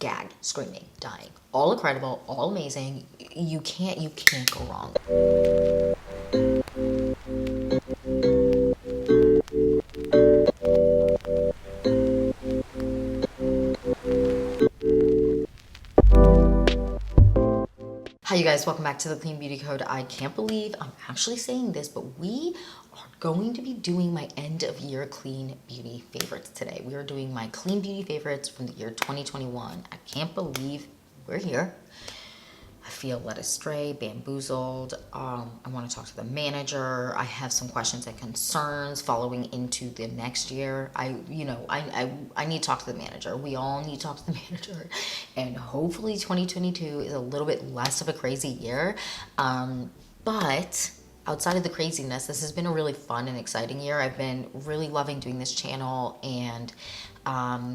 gag, screaming, dying. All incredible, all amazing. You can't go wrong. Hi you guys, welcome back to the Clean Beauty Code. I can't believe I'm actually saying this, but we are going to be doing my end of year clean beauty favorites today. We are doing my clean beauty favorites from the year 2021. I can't believe we're here. I feel led astray, bamboozled. I want to talk to the manager. I have some questions and concerns following into the next year. I need to talk to the manager. We all need to talk to the manager. And hopefully 2022 is a little bit less of a crazy year. But outside of the craziness, this has been a really fun and exciting year. I've been really loving doing this channel and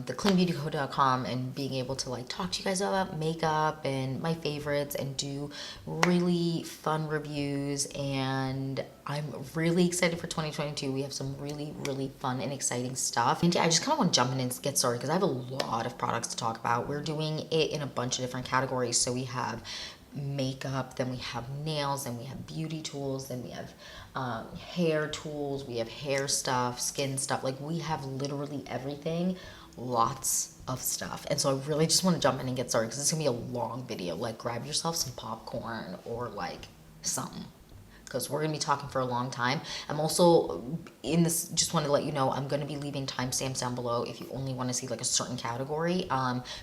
the cleanbeautycode.com and being able to like talk to you guys about makeup and my favorites and do really fun reviews, and I'm really excited for 2022. We have some really fun and exciting stuff, and yeah, I just kind of want to jump in and get started because I have a lot of products to talk about. We're doing it in a bunch of different categories. So we have makeup, then we have nails, then we have beauty tools, then we have hair tools, we have hair stuff, skin stuff. Like we have literally everything, lots of stuff. And so I really just want to jump in and get started because it's gonna be a long video. Like grab yourself some popcorn or like something, because we're going to be talking for a long time. I'm also in this, just want to let you know, I'm going to be leaving timestamps down below if you only want to see like a certain category,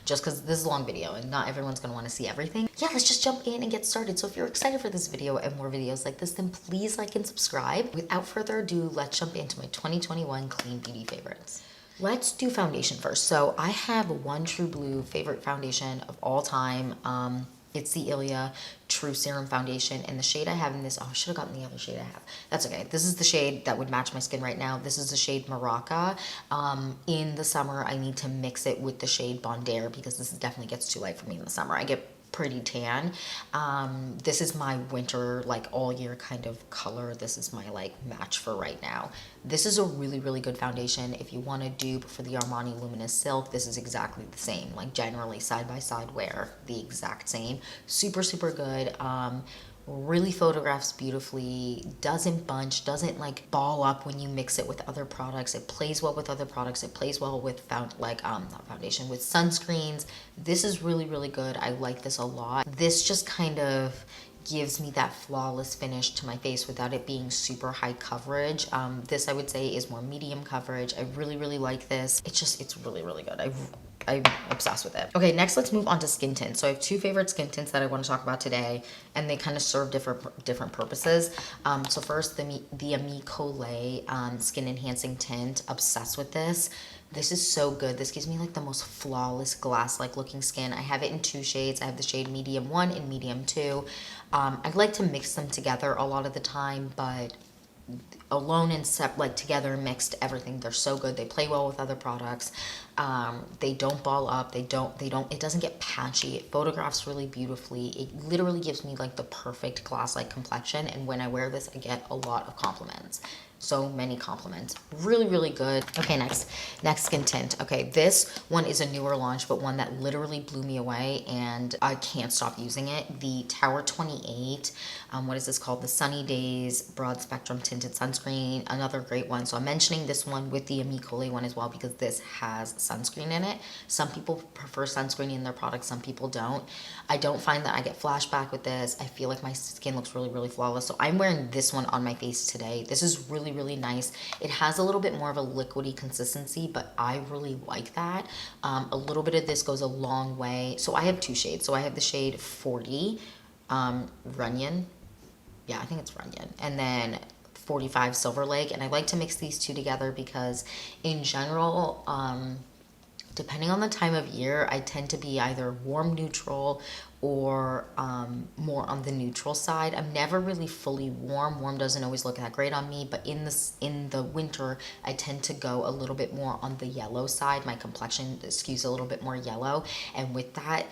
just because this is a long video and not everyone's going to want to see everything. Yeah, let's just jump in and get started. So if you're excited for this video and more videos like this, then please like and subscribe. Without further ado, let's jump into my 2021 clean beauty favorites. Let's do foundation first. So I have one True Blue favorite foundation of all time. It's the Ilia True Serum Foundation, and the shade I have in this, oh, I should have gotten the other shade I have. That's okay. This is the shade that would match my skin right now. This is the shade Maraca. In the summer, I need to mix it with the shade Bondaire because this definitely gets too light for me in the summer. I get pretty tan. This is my winter, like all year kind of color. This is my like match for right now. This is a really good foundation. If you want to dupe for the Armani Luminous Silk, this is exactly the same, like generally side by side wear, the exact same. Super good. Really photographs beautifully, doesn't bunch, doesn't like ball up when you mix it with other products. It plays well with other products. It plays well with not foundation, with sunscreens. This is really good. I like this a lot. This just kind of gives me that flawless finish to my face without it being super high coverage. This I would say is more medium coverage. I really like this. It's really good. I'm obsessed with it. Okay, next let's move on to skin tints. So I have two favorite skin tints that I want to talk about today, and they kind of serve different purposes. So first, the Ami Colé Skin Enhancing Tint. Obsessed with this. This is so good. This gives me like the most flawless glass-like looking skin. I have it in two shades. I have the shade Medium 1 and Medium 2. I like to mix them together a lot of the time, but alone and together mixed, everything, they're so good. They play well with other products. They don't ball up, it doesn't get patchy. It photographs really beautifully. It literally gives me like the perfect glass-like complexion, and when I wear this I get a lot of compliments. So many compliments. Really good. Okay, next skin tint. Okay, this one is a newer launch, but one that literally blew me away and I can't stop using it. The Tower 28, what is this called? The Sunny Days Broad Spectrum Tinted Sunscreen. Another great one. So I'm mentioning this one with the Ami Colé one as well because this has sunscreen in it. Some people prefer sunscreen in their products, some people don't. I don't find that I get flashback with this. I feel like my skin looks really flawless. So I'm wearing this one on my face today. This is really nice. It has a little bit more of a liquidy consistency, but I really like that. A little bit of this goes a long way. So I have two shades. So I have the shade 40, Runyon. Yeah, I think it's Runyon. And then 45 Silver Lake. And I like to mix these two together because in general, depending on the time of year, I tend to be either warm neutral or more on the neutral side. I'm never really fully warm. Warm doesn't always look that great on me, but in the winter, I tend to go a little bit more on the yellow side. My complexion skews a little bit more yellow, and with that,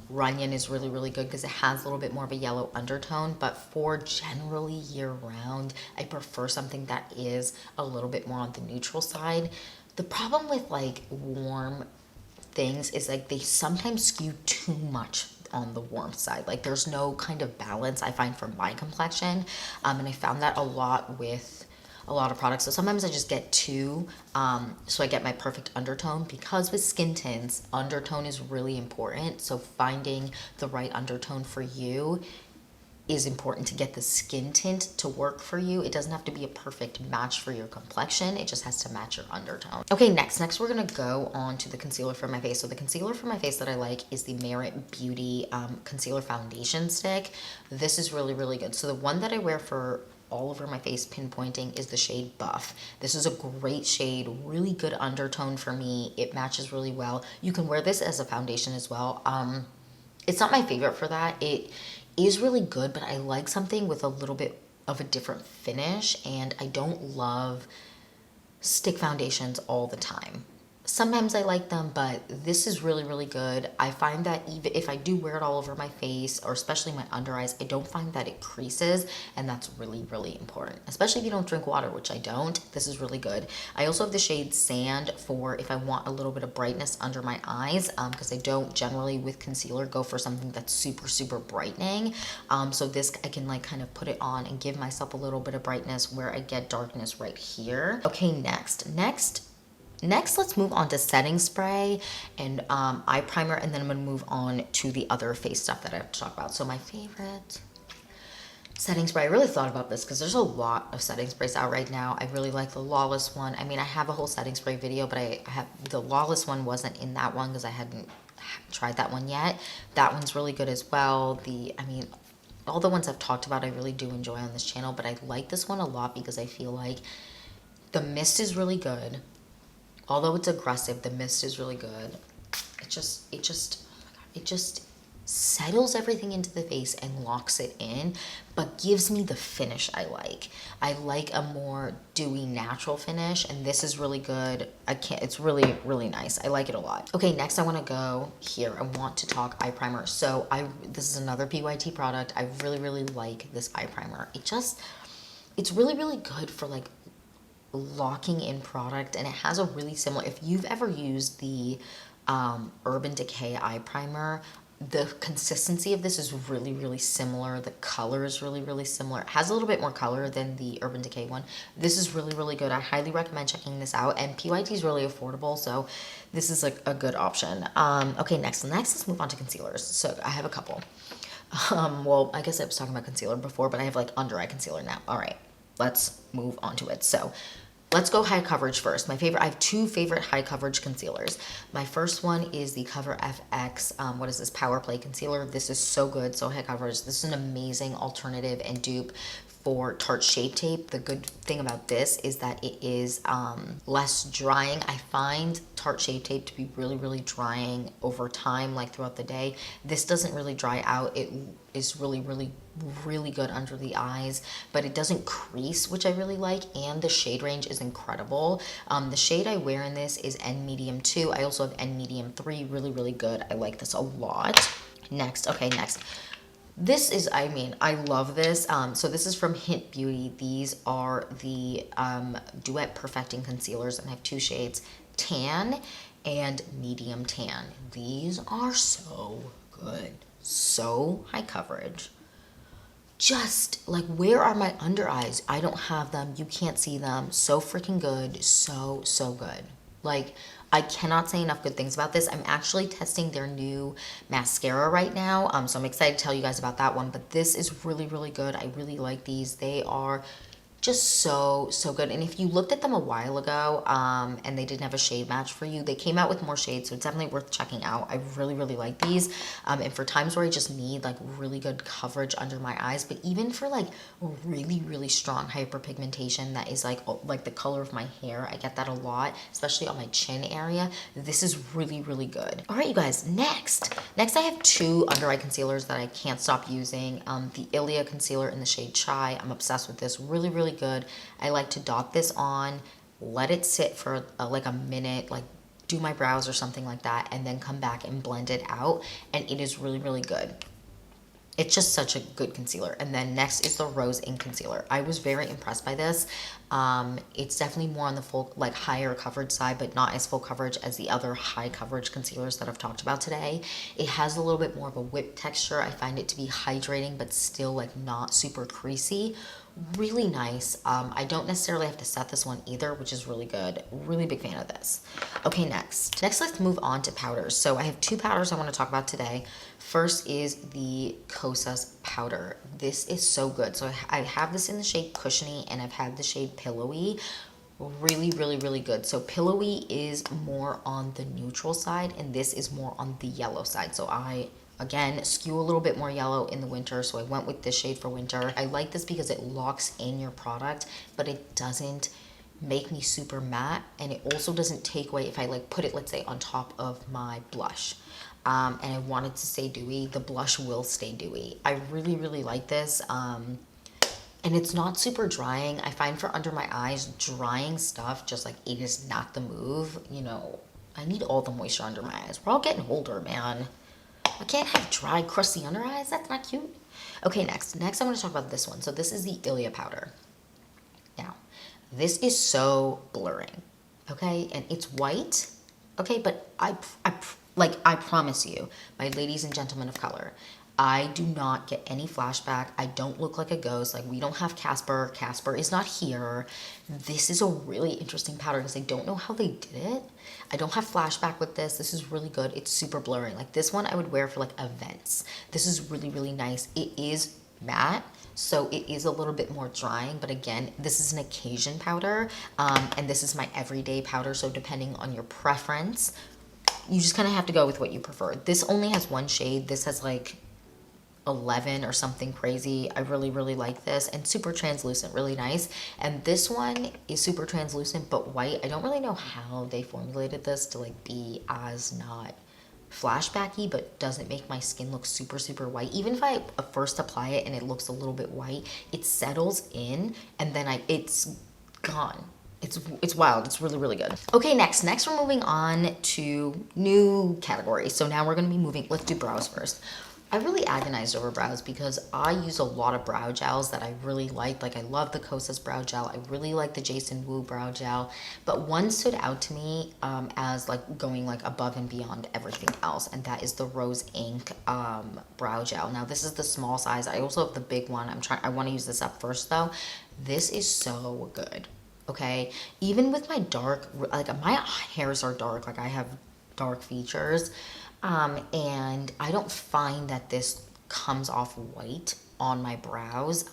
Runyon is really good because it has a little bit more of a yellow undertone, but for generally year round, I prefer something that is a little bit more on the neutral side. The problem with like warm things is like they sometimes skew too much on the warm side. Like there's no kind of balance I find for my complexion. And I found that a lot with a lot of products. So sometimes I just get two, so I get my perfect undertone, because with skin tints, undertone is really important. So finding the right undertone for you is important to get the skin tint to work for you. It doesn't have to be a perfect match for your complexion. It just has to match your undertone. Okay, next we're gonna go on to the concealer for my face. So the concealer for my face that I like is the Merit Beauty Concealer Foundation Stick. This is really, really good. So the one that I wear for all over my face pinpointing is the shade Buff. This is a great shade, really good undertone for me. It matches really well. You can wear this as a foundation as well. It's not my favorite for that. It is really good, but I like something with a little bit of a different finish, and I don't love stick foundations all the time. Sometimes I like them, but this is really, really good. I find that even if I do wear it all over my face, or especially my under eyes, I don't find that it creases, and that's really, really important. Especially if you don't drink water, which I don't. This is really good. I also have the shade Sand for if I want a little bit of brightness under my eyes, because I don't generally with concealer go for something that's super, super brightening. So this, I can like kind of put it on and give myself a little bit of brightness where I get darkness right here. Okay, Next, let's move on to setting spray and eye primer, and then I'm gonna move on to the other face stuff that I have to talk about. So my favorite setting spray, I really thought about this because there's a lot of setting sprays out right now. I really like the Lawless one. I mean, I have a whole setting spray video, but I have the Lawless one wasn't in that one because I hadn't tried that one yet. That one's really good as well. I mean, all the ones I've talked about I really do enjoy on this channel, but I like this one a lot because I feel like the mist is really good. Although it's aggressive, the mist is really good. It just settles everything into the face and locks it in, but gives me the finish I like. I like a more dewy, natural finish, and this is really good. It's really, really nice. I like it a lot. Okay, next I wanna go here. I want to talk eye primer. So this is another PYT product. I really, really like this eye primer. It's really, really good for like locking in product, and it has a really similar, if you've ever used the Urban Decay eye primer, the consistency of this is really, really similar. The color is really, really similar. It has a little bit more color than the Urban Decay one. This is really, really good. I highly recommend checking this out, and PYT is really affordable, so this is like a good option. Okay, next let's move on to concealers. So I have a couple. Well, I guess I was talking about concealer before, but I have like under eye concealer now. All right, let's move on to it. So let's go high coverage first. I have two favorite high coverage concealers. My first one is the Cover FX, what is this, Power Play Concealer. This is so good, so high coverage. This is an amazing alternative and dupe for Tarte Shape Tape. The good thing about this is that it is less drying. I find Tarte Shape Tape to be really, really drying over time, like throughout the day. This doesn't really dry out. It is really, really, really good under the eyes, but it doesn't crease, which I really like, and the shade range is incredible. The shade I wear in this is N Medium 2. I also have N Medium 3, really, really good. I like this a lot. Next. This is, I mean, I love this. So this is from Hint Beauty. These are the Duet Perfecting Concealers, and I have two shades, Tan and Medium Tan. These are so good. So high coverage. Just like, where are my under eyes? I don't have them. You can't see them. So freaking good. So, so good. Like, I cannot say enough good things about this. I'm actually testing their new mascara right now. So I'm excited to tell you guys about that one. But this is really, really good. I really like these. They are just so, so good. And if you looked at them a while ago and they didn't have a shade match for you, they came out with more shades, so it's definitely worth checking out. I really, really like these. And for times where I just need like really good coverage under my eyes, but even for like really, really strong hyperpigmentation that is like the color of my hair, I get that a lot, especially on my chin area. This is really, really good. All right, you guys, next I have two under eye concealers that I can't stop using. The Ilia concealer in the shade Chai. I'm obsessed with this. Really, really good. I like to dot this on, let it sit for like a minute, like do my brows or something like that, and then come back and blend it out, and it is really, really good. It's just such a good concealer. And then next is the Rose Ink Concealer. I was very impressed by this. It's definitely more on the full, like higher coverage side, but not as full coverage as the other high coverage concealers that I've talked about today. It has a little bit more of a whipped texture. I find it to be hydrating, but still like not super creasy. Really nice. I don't necessarily have to set this one either, which is really good. Really big fan of this. Okay, next let's move on to powders. So I have two powders I want to talk about today. First is the Kosas powder. This is so good. So I have this in the shade Cushiony, and I've had the shade Pillowy. Really, really, really good. So Pillowy is more on the neutral side, and this is more on the yellow side. So I, again, skew a little bit more yellow in the winter, so I went with this shade for winter. I like this because it locks in your product, but it doesn't make me super matte, and it also doesn't take away if I like put it, let's say, on top of my blush. And I want it to stay dewy, the blush will stay dewy. I really, really like this. And it's not super drying. I find for under my eyes, drying stuff, just like it is not the move. You know, I need all the moisture under my eyes. We're all getting older, man. I can't have dry, crusty under eyes. That's not cute. Okay, next I want to talk about this one. So this is the Ilia powder. Now, this is so blurring, okay? And it's white, okay? But I promise you, my ladies and gentlemen of color, I do not get any flashback. I don't look like a ghost. Like, we don't have Casper. Casper is not here. This is a really interesting powder because I don't know how they did it. I don't have flashback with this. This is really good. It's super blurring. Like, this one I would wear for like events. This is really, really nice. It is matte, so it is a little bit more drying, but again, this is an occasion powder, and this is my everyday powder, so depending on your preference, you just kind of have to go with what you prefer. This only has one shade. This has like 11 or something crazy. I really, really like this, and super translucent, really nice. And this one is super translucent but white. I don't really know how they formulated this to like be as not flashbacky, but doesn't make my skin look super, super white. Even if I first apply it and it looks a little bit white, it settles in and then it's gone. It's wild. It's really, really good. Okay, next we're moving on to new categories. So now we're gonna be moving, let's do brows first. I really agonized over brows because I use a lot of brow gels that I really like. Like, I love the Kosas brow gel. I really like the Jason Wu brow gel. But one stood out to me as like going like above and beyond everything else, and that is the Rose Ink brow gel. Now, this is the small size. I also have the big one. I want to use this up first though. This is so good. Okay, even with my dark, like my hairs are dark. Like, I have dark features. And I don't find that this comes off white on my brows.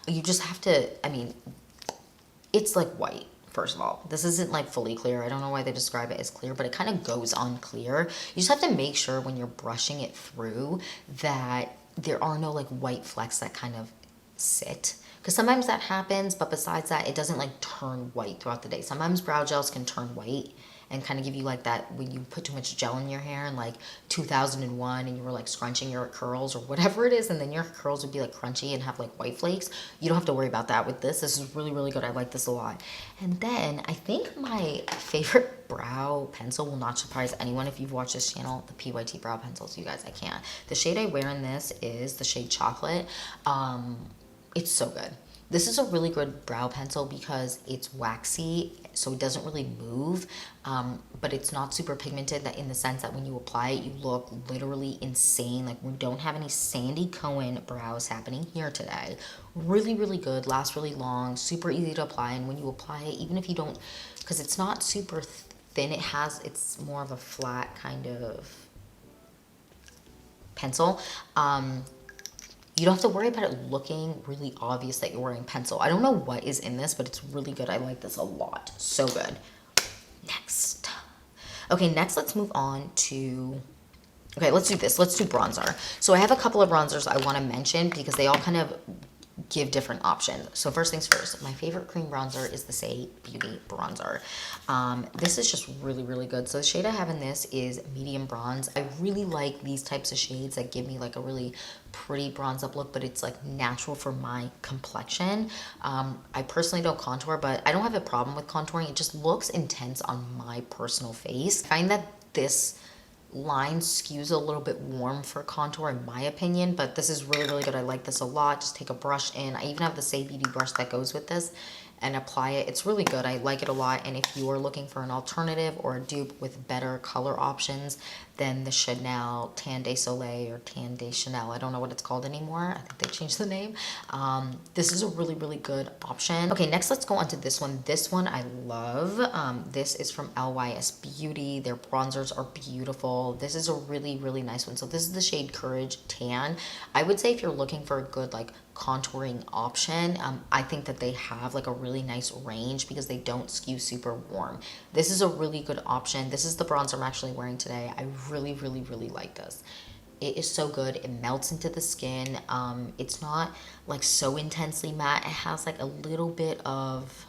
You just have to, I mean, it's like white, first of all. This isn't like fully clear. I don't know why they describe it as clear, but it kind of goes on clear. You just have to make sure when you're brushing it through that there are no like white flecks that kind of sit. Because sometimes that happens, but besides that, it doesn't like turn white throughout the day. Sometimes brow gels can turn white and kind of give you like that when you put too much gel in your hair in like 2001 and you were like scrunching your curls or whatever it is, and then your curls would be like crunchy and have like white flakes. You don't have to worry about that with this. This is really, really good. I like this a lot. And then I think my favorite brow pencil will not surprise anyone if you've watched this channel, the PYT brow pencils. You guys, I can't. The shade I wear in this is the shade Chocolate. It's so good. This is a really good brow pencil because it's waxy, so it doesn't really move, but it's not super pigmented that in the sense that when you apply it, you look literally insane. Like, we don't have any Sandy Cohen brows happening here today. Really, really good, lasts really long, super easy to apply, and when you apply it, even if you don't, because it's not super thin, it's more of a flat kind of pencil. You don't have to worry about it looking really obvious that you're wearing pencil. I don't know what is in this, but it's really good. I like this a lot. So good. Next. Okay, next let's move on to... Okay, let's do this. Let's do bronzer. So I have a couple of bronzers I want to mention because they all kind of give different options. So first things first, my favorite cream bronzer is the Say Beauty bronzer. This is just really, really good. So the shade I have in this is medium bronze. I really like these types of shades that give me like a really pretty bronze up look, but it's like natural for my complexion. I personally don't contour, but I don't have a problem with contouring. It just looks intense on my personal face. I find that this line skews a little bit warm for contour in my opinion, but this is really, really good. I like this a lot. Just take a brush in. I even have the Say Beauty brush that goes with this and apply it. It's really good. I like it a lot. And if you are looking for an alternative or a dupe with better color options than the Chanel Tan de Soleil or Tan de Chanel, I don't know what it's called anymore. I think they changed the name. This is a really, really good option. Okay, next let's go on to this one. This one I love. This is from LYS Beauty. Their bronzers are beautiful. This is a really, really nice one. So this is the shade Courage Tan. I would say if you're looking for a good like contouring option, I think that they have like a really nice range because they don't skew super warm. This is a really good option. This is the bronzer I'm actually wearing today. I really, really, really like this. It is so good. It melts into the skin. It's not like so intensely matte. It has like a little bit of,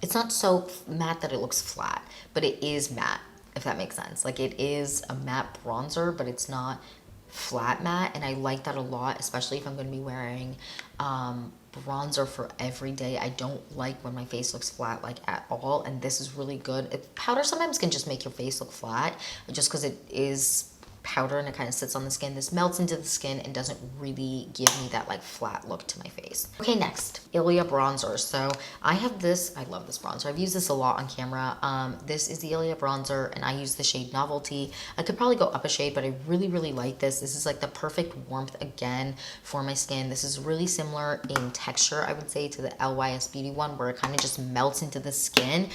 it's not so matte that it looks flat, but it is matte, if that makes sense. Like it is a matte bronzer, but it's not flat matte, and I like that a lot, especially if I'm going to be wearing bronzer for every day. I don't like when my face looks flat like at all, and this is really good. Powder sometimes can just make your face look flat just because it is powder and it kind of sits on the skin. This melts into the skin and doesn't really give me that like flat look to my face. Okay, next, Ilia bronzer. So I have this, I love this bronzer. I've used this a lot on camera. This is the Ilia bronzer and I use the shade Novelty. I could probably go up a shade, but I really, really like this. This is like the perfect warmth again for my skin. This is really similar in texture, I would say, to the LYS Beauty one where it kind of just melts into the skin.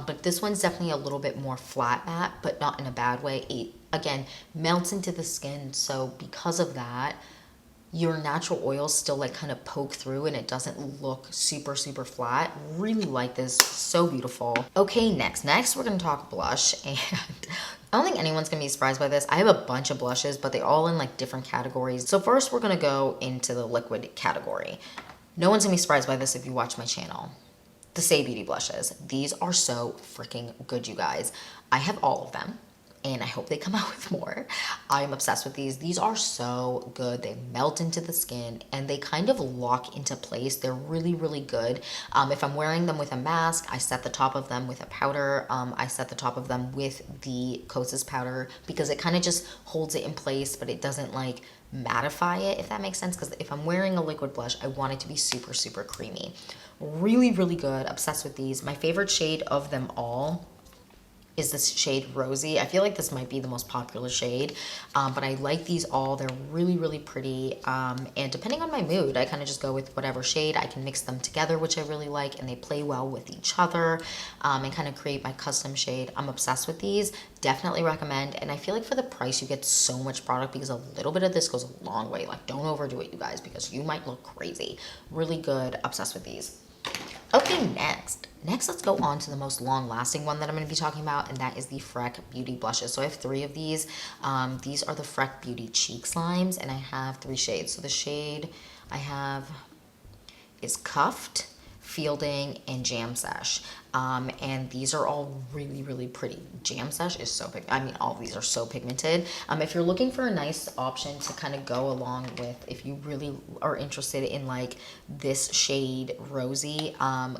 But this one's definitely a little bit more flat matte, but not in a bad way. It, again, melts into the skin, so because of that, your natural oils still like kind of poke through and it doesn't look super, super flat. Really like this, so beautiful. Okay, next we're gonna talk blush, and I don't think anyone's gonna be surprised by this. I have a bunch of blushes, but they're all in like different categories. So first we're gonna go into the liquid category. No one's gonna be surprised by this if you watch my channel. The Say Beauty blushes. These are so freaking good, you guys. I have all of them, and I hope they come out with more. I'm obsessed with these. These are so good. They melt into the skin and they kind of lock into place. They're really, really good. If I'm wearing them with a mask, I set the top of them with a powder. I set the top of them with the Kosas powder because it kind of just holds it in place, but it doesn't like mattify it, if that makes sense. Because if I'm wearing a liquid blush, I want it to be super, super creamy. Really, really good. Obsessed with these. My favorite shade of them all is this shade Rosy. I feel like this might be the most popular shade, but I like these all. They're really, really pretty, and depending on my mood, I kind of just go with whatever shade. I can mix them together, which I really like, and they play well with each other, and kind of create my custom shade. I'm obsessed with these. Definitely recommend, and I feel like for the price, you get so much product because a little bit of this goes a long way. Like, don't overdo it, you guys, because you might look crazy. Really good. Obsessed with these. Okay, next, let's go on to the most long-lasting one that I'm going to be talking about, and that is the Freck Beauty blushes. So I have 3 of these. These are the Freck Beauty Cheek Slimes, and I have 3 shades. So the shade I have is Cuffed, Fielding, and Jam Sesh. And these are all really, really pretty. Jam Sesh is so I mean, all of these are so pigmented. If you're looking for a nice option to kind of go along with, if you really are interested in like this shade Rosy,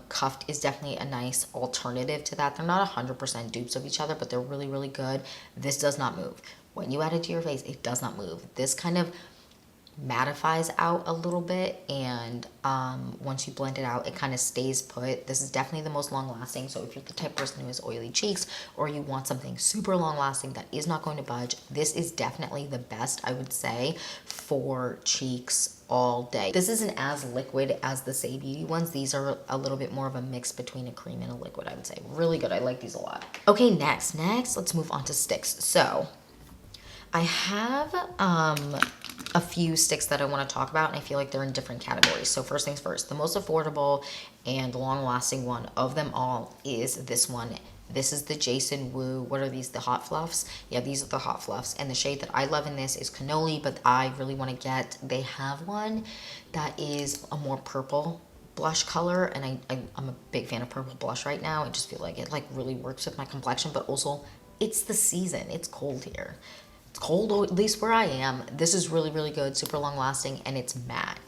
Cuffed is definitely a nice alternative to that. They're not 100% dupes of each other, but they're really, really good. This does not move. When you add it to your face, it does not move. This kind of mattifies out a little bit, and once you blend it out, it kind of stays put. This is definitely the most long lasting, so if you're the type of person who has oily cheeks or you want something super long lasting that is not going to budge, this is definitely the best, I would say, for cheeks all day. This isn't as liquid as the Say Beauty ones. These are a little bit more of a mix between a cream and a liquid, I would say. Really good. I like these a lot. Okay, next let's move on to sticks. So I have a few sticks that I want to talk about, and I feel like they're in different categories. So first things first, the most affordable and long-lasting one of them all is this one. This is the Jason Wu. What are these? The Hot Fluffs? Yeah, these are the Hot Fluffs. And the shade that I love in this is Cannoli, but I really want to get, they have one that is a more purple blush color, and I'm a big fan of purple blush right now. I just feel like it like really works with my complexion, but also it's the season. It's cold here. Cold, at least where I am. This is really, really good, super long lasting, and it's matte.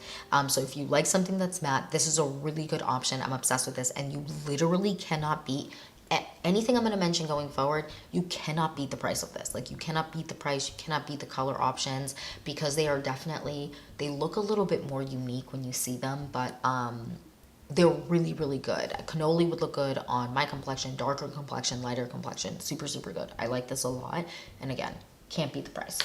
So if you like something that's matte, this is a really good option. I'm obsessed with this, and you literally cannot beat anything I'm going to mention going forward, you cannot beat the price of this. Like, you cannot beat the price, you cannot beat the color options, because they are definitely, they look a little bit more unique when you see them, but they're really, really good. Cannoli would look good on my complexion, darker complexion, lighter complexion. Super, super good. I like this a lot. And again, can't beat the price.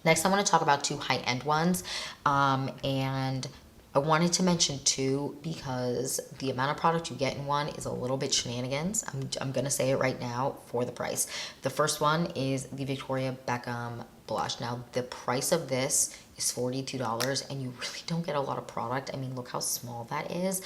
Next, I want to talk about two high-end ones. And I wanted to mention two because the amount of product you get in one is a little bit shenanigans. I'm going to say it right now for the price. The first one is the Victoria Beckham blush. Now, the price of this is $42, and you really don't get a lot of product. I mean, look how small that is.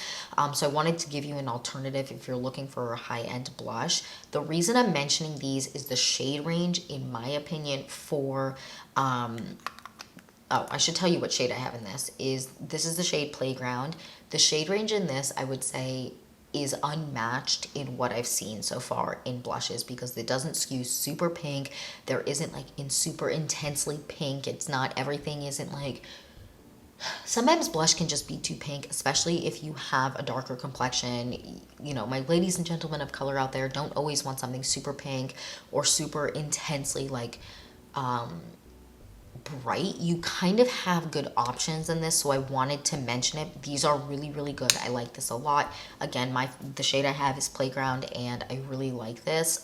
So I wanted to give you an alternative if you're looking for a high-end blush. The reason I'm mentioning these is the shade range, in my opinion, for oh, I should tell you what shade I have in this. This is the shade Playground. The shade range in this, I would say, is unmatched in what I've seen so far in blushes, because it doesn't skew super pink. There isn't like in super intensely pink. It's not, everything isn't like, sometimes blush can just be too pink, especially if you have a darker complexion. You know, my ladies and gentlemen of color out there don't always want something super pink or super intensely like, bright. You kind of have good options in this, so I wanted to mention it. These are really, really good. I like this a lot. Again, the shade I have is Playground, and I really like this.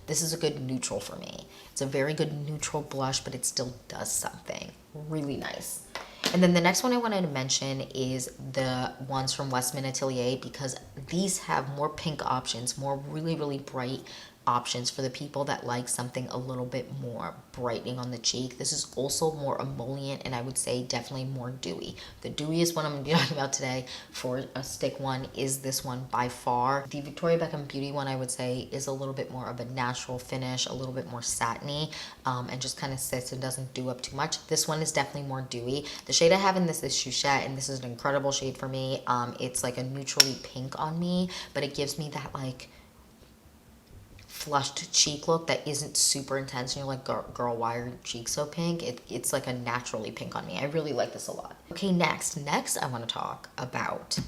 This is a good neutral for me. It's a very good neutral blush, but it still does something really nice. And then the next one I wanted to mention is the ones from Westman Atelier, because these have more pink options, more really, really bright options for the people that like something a little bit more brightening on the cheek. This is also more emollient, and I would say definitely more dewy. The dewiest one I'm going to be talking about today for a stick one is this one by far. The Victoria Beckham Beauty one, I would say, is a little bit more of a natural finish, a little bit more satiny, and just kind of sits and doesn't dew up too much. This one is definitely more dewy. The shade I have in this is Chouchette, and this is an incredible shade for me. It's like a neutrally pink on me, but it gives me that like flushed cheek look that isn't super intense, and you're like, girl, why are your cheeks so pink? It's like a naturally pink on me. I really like this a lot. Okay, next I want to talk about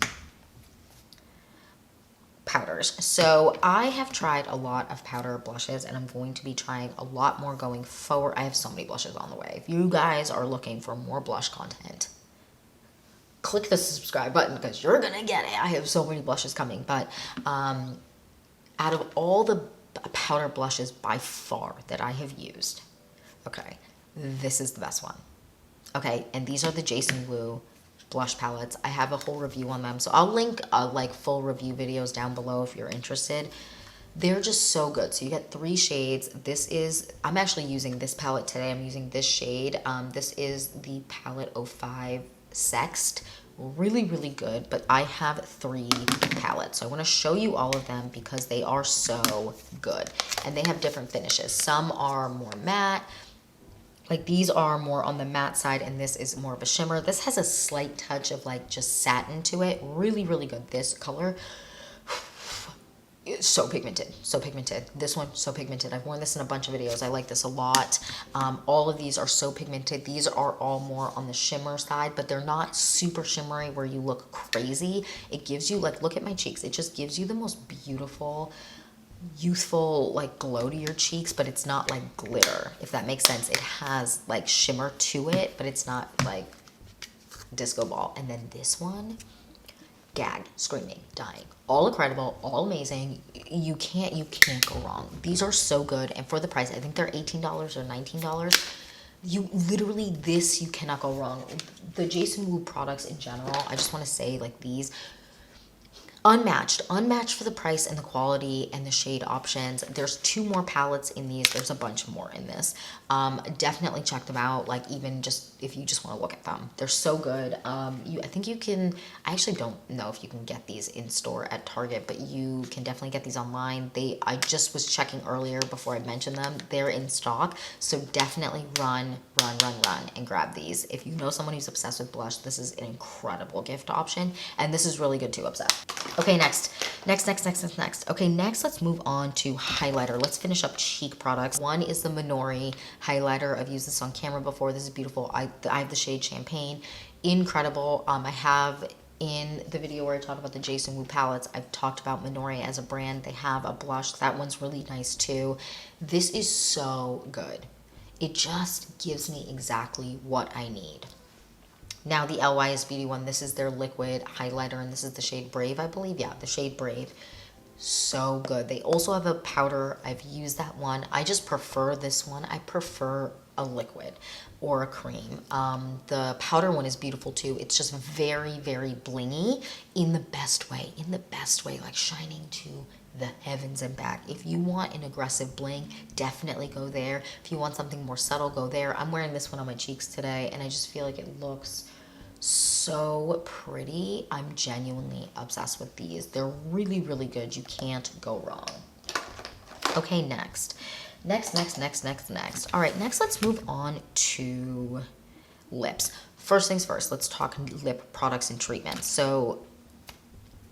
powders. So I have tried a lot of powder blushes, and I'm going to be trying a lot more going forward. I have so many blushes on the way. If you guys are looking for more blush content, click the subscribe button, because you're gonna get it. I have so many blushes coming, but out of all the powder blushes by far that I have used, okay, this is the best one. Okay, and these are the Jason Wu blush palettes. I have a whole review on them, so I'll link like full review videos down below if you're interested. They're just so good. So you get 3 shades. I'm actually using this palette today. I'm using this shade. This is the palette 05 Sext. Really, really good, but I have 3 palettes, so I want to show you all of them because they are so good, and they have different finishes. Some are more matte, like these are more on the matte side, and this is more of a shimmer. This has a slight touch of like just satin to it. Really, really good. This color, it's so pigmented, so pigmented. This one, so pigmented. I've worn this in a bunch of videos. I like this a lot. All of these are so pigmented. These are all more on the shimmer side, but they're not super shimmery where you look crazy. It gives you, like, look at my cheeks. It just gives you the most beautiful, youthful, like, glow to your cheeks, but it's not like glitter, if that makes sense. It has like shimmer to it, but it's not like disco ball. And then this one, gag, screaming, dying. All incredible, all amazing. You can't go wrong. These are so good, and for the price, I think they're $18 or $19. You literally, you cannot go wrong. The Jason Wu products in general, I just want to say, like, these, unmatched for the price and the quality and the shade options. There's 2 more palettes in these. There's a bunch more in this. Definitely check them out, like, even just if you just want to look at them. They're so good. I think you can, I actually don't know if you can get these in store at Target, but you can definitely get these online. I just was checking earlier before I mentioned them. They're in stock, so definitely run and grab these. If you know someone who's obsessed with blush, this is an incredible gift option, and this is really good to obsess. Okay, next. Okay, next let's move on to highlighter. Let's finish up cheek products. One is the Minori highlighter. I've used this on camera before. This is beautiful. I have the shade Champagne. Incredible. I have in the video where I talk about the Jason Wu palettes, I've talked about Minori as a brand. They have a blush. That one's really nice too. This is so good. It just gives me exactly what I need. Now the LYS Beauty one, this is their liquid highlighter, and this is the shade Brave, I believe. Yeah, the shade Brave. So good. They also have a powder. I've used that one. I just prefer this one. I prefer a liquid or a cream. The powder one is beautiful too. It's just very, very blingy in the best way. Like shining to the heavens and back. If you want an aggressive bling, definitely go there. If you want something more subtle, go there. I'm wearing this one on my cheeks today, and I just feel like it looks so pretty. I'm genuinely obsessed with these. They're really, really good. You can't go wrong. Okay, next. All right, next let's move on to lips. First things first, let's talk lip products and treatments. So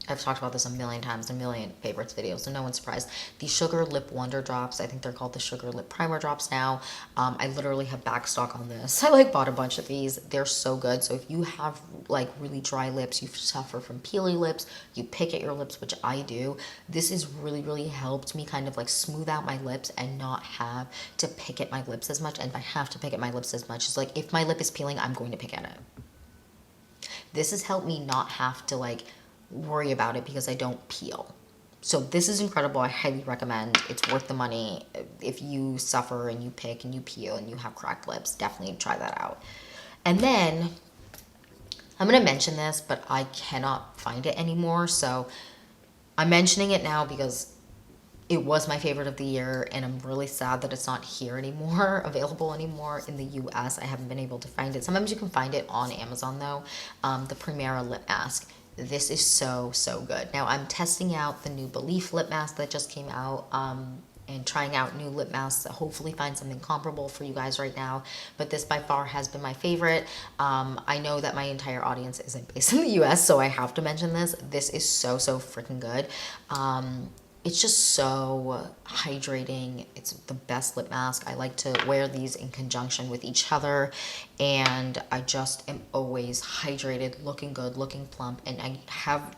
I've talked about this a million times, a million favorites videos, so no one's surprised. The Sugar Lip Wonder Drops, I think they're called the Sugar Lip Primer Drops now. I literally have backstock on this. I bought a bunch of these. They're so good. So if you have really dry lips, you suffer from peely lips, you pick at your lips, which I do, this has really, really helped me kind of smooth out my lips and not have to pick at my lips as much. And if I have to pick at my lips as much, it's if my lip is peeling, I'm going to pick at it. This has helped me not have to worry about it because I don't peel. So this is incredible. I highly recommend. It's worth the money. If you suffer and you pick and you peel and you have cracked lips, definitely try that out. And then I'm going to mention this, but I cannot find it anymore. So I'm mentioning it now because it was my favorite of the year, and I'm really sad that it's not here anymore, available anymore in the US. I haven't been able to find it. Sometimes you can find it on Amazon though. The Primera Lip Mask. This is so, so good. Now I'm testing out the new Belief lip mask that just came out, and trying out new lip masks to hopefully find something comparable for you guys right now. But this by far has been my favorite. I know that my entire audience isn't based in the US, so I have to mention this. This is so, so freaking good. It's just so hydrating. It's the best lip mask. I like to wear these in conjunction with each other, and I just am always hydrated, looking good, looking plump, and I have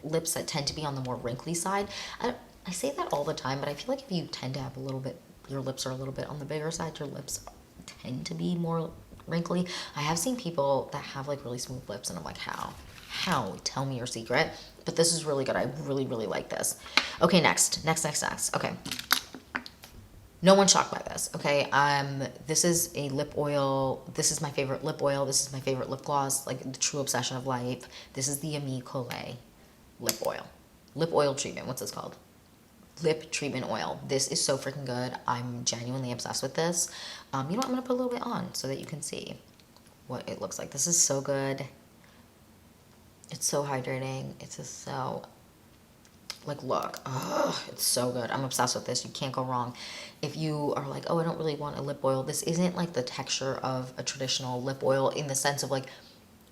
lips that tend to be on the more wrinkly side. I say that all the time, but I feel like if you tend to have a little bit, your lips are a little bit on the bigger side, your lips tend to be more wrinkly. I have seen people that have really smooth lips, and I'm like, how? Tell me your secret. But this is really good. I really, really like this. Okay, next. Okay. No one's shocked by this, okay? This is a lip oil. This is my favorite lip oil. This is my favorite lip gloss, the true obsession of life. This is the Ami Collet lip oil. Lip oil treatment. What's this called? Lip treatment oil. This is so freaking good. I'm genuinely obsessed with this. You know what? I'm going to put a little bit on so that you can see what it looks like. This is so good. It's so hydrating. It's just so, look. Oh, it's so good. I'm obsessed with this. You can't go wrong. If you are oh, I don't really want a lip oil, this isn't the texture of a traditional lip oil in the sense of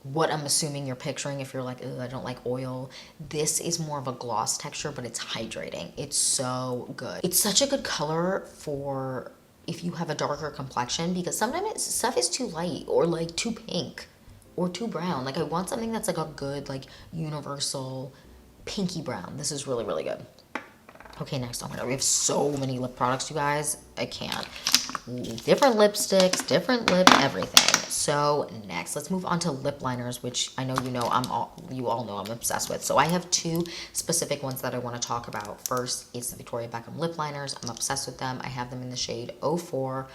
what I'm assuming you're picturing if you're ugh, I don't like oil. This is more of a gloss texture, but it's hydrating. It's so good. It's such a good color for if you have a darker complexion, because sometimes stuff is too light or too pink or too brown. I want something that's a good universal pinky brown. This is really, really good. Okay, next. Oh my god, we have so many lip products, you guys. I can't. Different lipsticks, different lip everything. So next, let's move on to lip liners, which I know you all know I'm obsessed with. So I have two specific ones that I want to talk about. First, it's the Victoria Beckham lip liners. I'm obsessed with them. I have them in the shade 04,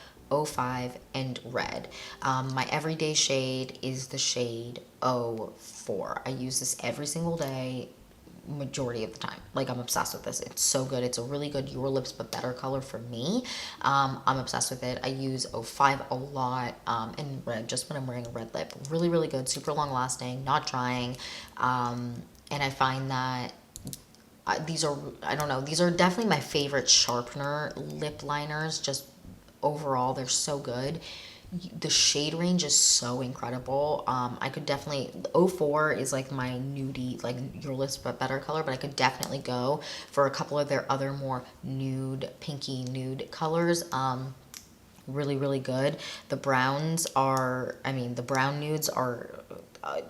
05, and red. My everyday shade is the shade 04. I use this every single day, majority of the time. I'm obsessed with this. It's so good. It's a really good Your Lips But Better color for me. I'm obsessed with it. I use 05 a lot, and red just when I'm wearing a red lip. Really, really good. Super long lasting, not drying. And I find that these are, I don't know, these are definitely my favorite sharpener lip liners. Just overall, they're so good. The shade range is so incredible. I could definitely, 04 is my nudie, Your Lips But Better color, but I could definitely go for a couple of their other more nude, pinky nude colors. Really, really good. The browns are, the brown nudes are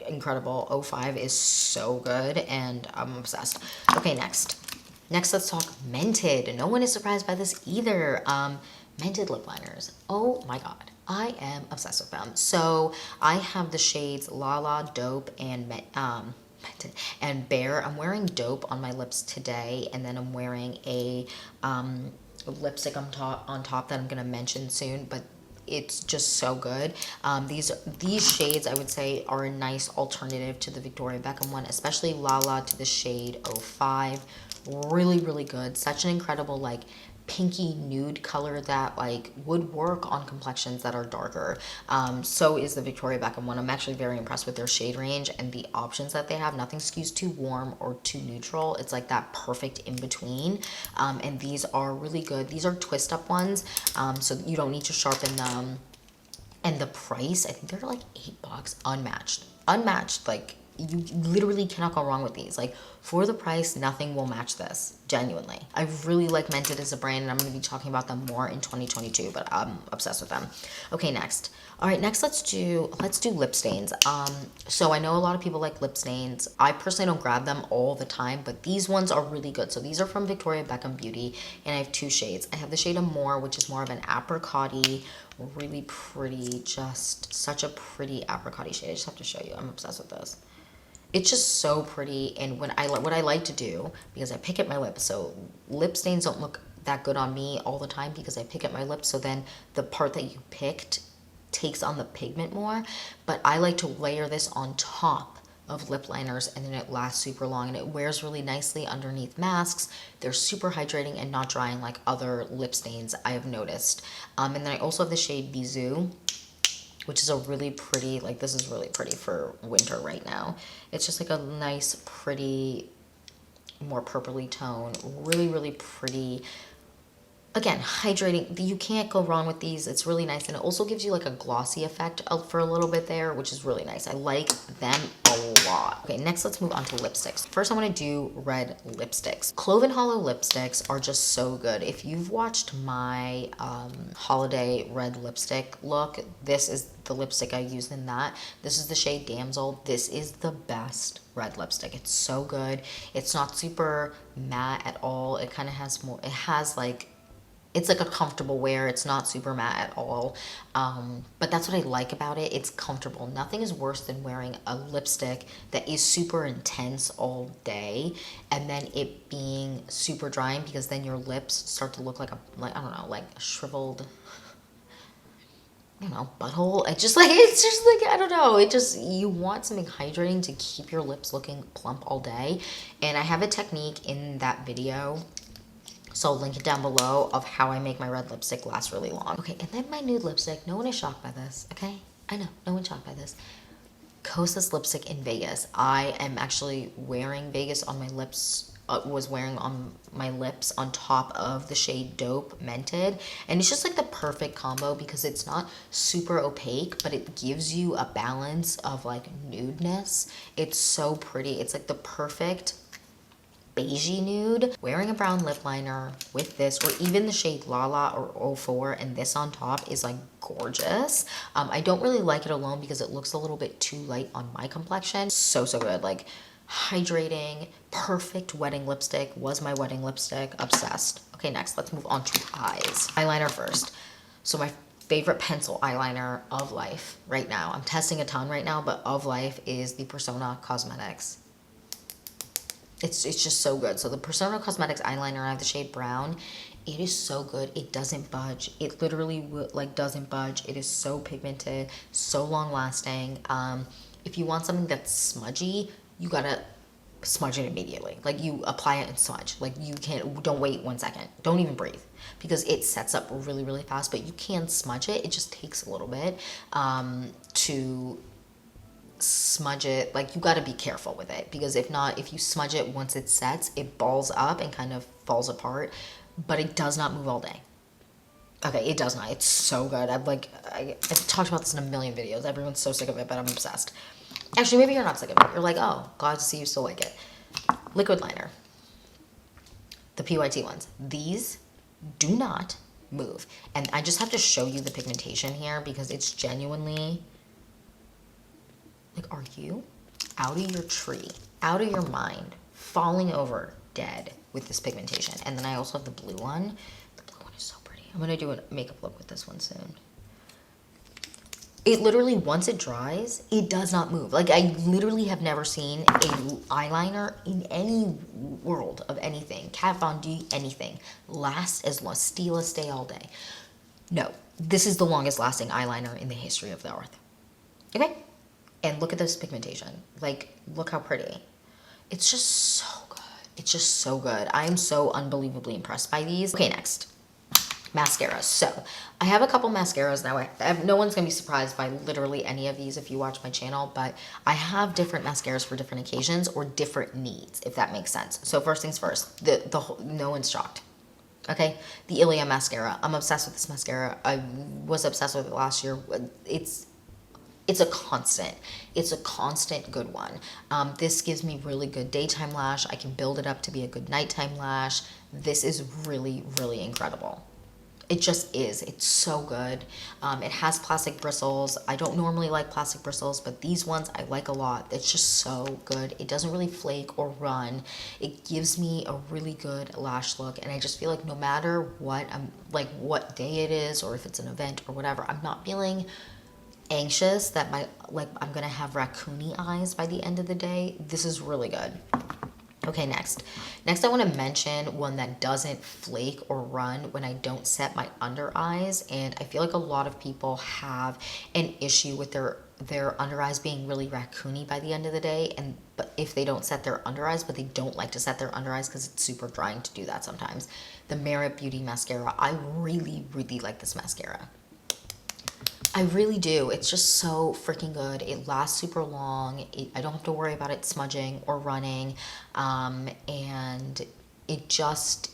incredible. 05 is so good, and I'm obsessed. Okay, next. Next, let's talk Mented. No one is surprised by this either. Mented lip liners. Oh my god. I am obsessed with them. So I have the shades La La, Dope, and Mented and Bare. I'm wearing Dope on my lips today, and then I'm wearing a lipstick on top that I'm gonna mention soon, but it's just so good. These shades, I would say, are a nice alternative to the Victoria Beckham one, especially Lala to the shade 05. Really, really good. Such an incredible, like, pinky nude color that like would work on complexions that are darker. So is the Victoria Beckham one. I'm actually very impressed with their shade range and the options that they have. Nothing skews too warm or too neutral. It's like that perfect in between. And these are really good. These are twist up ones, so you don't need to sharpen them. And the price, I think they're like $8, unmatched. Like, you literally cannot go wrong with these. Like, for the price, nothing will match this, genuinely. I really like Mented as a brand, and I'm going to be talking about them more in 2022, but I'm obsessed with them. Okay, next. All right, next let's do lip stains. So I know a lot of people like lip stains. I personally don't grab them all the time, but these ones are really good. So these are from Victoria Beckham Beauty, and I have two shades. I have the shade Amore, which is more of an apricot-y, really pretty, just such a pretty apricot-y shade. I just have to show you. I'm obsessed with this. It's just so pretty, and what I like to do, because I pick at my lips, so lip stains don't look that good on me all the time because I pick at my lips, so then the part that you picked takes on the pigment more, but I like to layer this on top of lip liners, and then it lasts super long, and it wears really nicely underneath masks. They're super hydrating and not drying like other lip stains I have noticed. And then I also have the shade Bisou, which is a really pretty, like, this is really pretty for winter right now. It's just like a nice, pretty, more purpley tone. Really, really pretty. Again, hydrating. You can't go wrong with these. It's really nice. And it also gives you like a glossy effect for a little bit there, which is really nice. I like them a lot. Okay, next let's move on to lipsticks. First, I want to do red lipsticks. Cloven Hollow lipsticks are just so good. If you've watched my holiday red lipstick look, this is the lipstick I used in that. This is the shade Damsel. This is the best red lipstick. It's so good. It's not super matte at all. It kind of has more, it has like, it's like a comfortable wear. It's not super matte at all. But that's what I like about it. It's comfortable. Nothing is worse than wearing a lipstick that is super intense all day and then it being super drying, because then your lips start to look like I don't know, like a shriveled, I don't know, butthole. It's just like, I don't know. It just, you want something hydrating to keep your lips looking plump all day. And I have a technique in that video, so I'll link it down below, of how I make my red lipstick last really long. Okay, and then my nude lipstick. No one is shocked by this, okay? I know, no one's shocked by this. Kosas lipstick in Vegas. I am actually wearing Vegas on my lips, was wearing on my lips on top of the shade Dope Mented. And it's just like the perfect combo because it's not super opaque, but it gives you a balance of like nudeness. It's so pretty. It's like the perfect beigey nude. Wearing a brown lip liner with this, or even the shade Lala or 04 and this on top, is like gorgeous. I don't really like it alone because it looks a little bit too light on my complexion. So good. Like, hydrating, perfect wedding lipstick. Was my wedding lipstick. Obsessed. Okay, next let's move on to eyes. Eyeliner first. So my favorite pencil eyeliner of life right now, I'm testing a ton right now, but of life, is the Persona Cosmetics. It's just so good. So the Persona Cosmetics eyeliner, I have the shade Brown. It is so good. It doesn't budge. It literally like doesn't budge. It is so pigmented, so long lasting. If you want something that's smudgy, you gotta smudge it immediately. Like, you apply it and smudge. Like, you don't wait 1 second. Don't even breathe, because it sets up really, really fast, but you can smudge it. It just takes a little bit to smudge it. Like, you got to be careful with it, because if not, if you smudge it once it sets, it balls up and kind of falls apart, but it does not move all day. Okay, it does not. It's so good. I've talked about this in a million videos. Everyone's so sick of it, but I'm obsessed. Actually, maybe you're not sick of it. You're like, oh, glad to see you still like it. Liquid liner. The PYT ones. These do not move. And I just have to show you the pigmentation here, because it's genuinely Like, are you out of your tree, out of your mind, falling over dead with this pigmentation? And then I also have the blue one. The blue one is so pretty. I'm gonna do a makeup look with this one soon. It literally, once it dries, it does not move. Like, I literally have never seen a eyeliner in any world of anything, Kat Von D, anything, last as long, stay all day. No, this is the longest lasting eyeliner in the history of the earth. Okay? And look at this pigmentation. Like, look how pretty. It's just so good. It's just so good. I am so unbelievably impressed by these. Okay, next. Mascaras. So I have a couple mascaras now. No one's gonna be surprised by literally any of these if you watch my channel, but I have different mascaras for different occasions or different needs, if that makes sense. So first things first, no one's shocked. Okay, the Ilia mascara. I'm obsessed with this mascara. I was obsessed with it last year. It's a constant. It's a constant good one. This gives me really good daytime lash. I can build it up to be a good nighttime lash. This is really, really incredible. It just is. It's so good. It has plastic bristles. I don't normally like plastic bristles, but these ones I like a lot. It's just so good. It doesn't really flake or run. It gives me a really good lash look, and I just feel like no matter what, what day it is or if it's an event or whatever, I'm not feeling anxious that I'm gonna have raccoony eyes by the end of the day. This is really good. Okay, next I want to mention one that doesn't flake or run when I don't set my under eyes, and I feel like a lot of people have an issue with their under eyes being really raccoony by the end of the day, but if they don't set their under eyes, but they don't like to set their under eyes because it's super drying to do that sometimes. The Merit Beauty mascara. I really, really like this mascara. I really do. It's just so freaking good. It lasts super long. I don't have to worry about it smudging or running. And it's just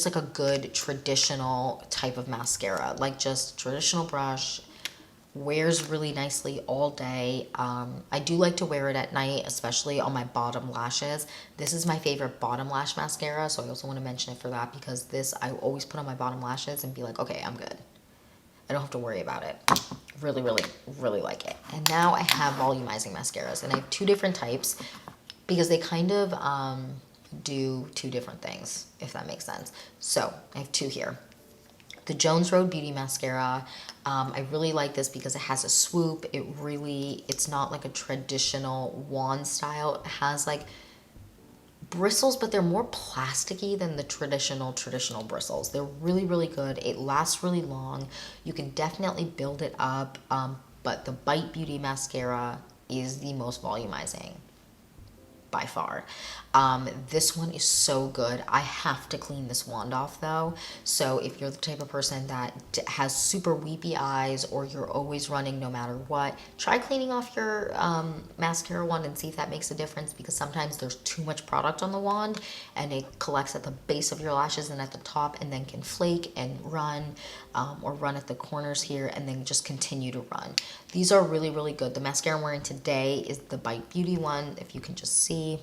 like a good traditional type of mascara. Like just traditional brush, wears really nicely all day. I do like to wear it at night, especially on my bottom lashes. This is my favorite bottom lash mascara, so I also want to mention it for that because this I always put on my bottom lashes and be like, okay, I'm good. I don't have to worry about it. Really, really, really like it. And now I have volumizing mascaras, and I have two different types because they kind of do two different things, if that makes sense. So I have two here. The Jones Road Beauty Mascara. I really like this because it has a swoop. It's not like a traditional wand style. It has like bristles, but they're more plasticky than the traditional bristles. They're really, really good. It lasts really long. You can definitely build it up, but the Bite Beauty mascara is the most volumizing by far. This one is so good. I have to clean this wand off though. So if you're the type of person that has super weepy eyes or you're always running no matter what, try cleaning off your mascara wand and see if that makes a difference, because sometimes there's too much product on the wand and it collects at the base of your lashes and at the top and then can flake and run or run at the corners here and then just continue to run. These are really, really good. The mascara I'm wearing today is the Bite Beauty one, if you can just see.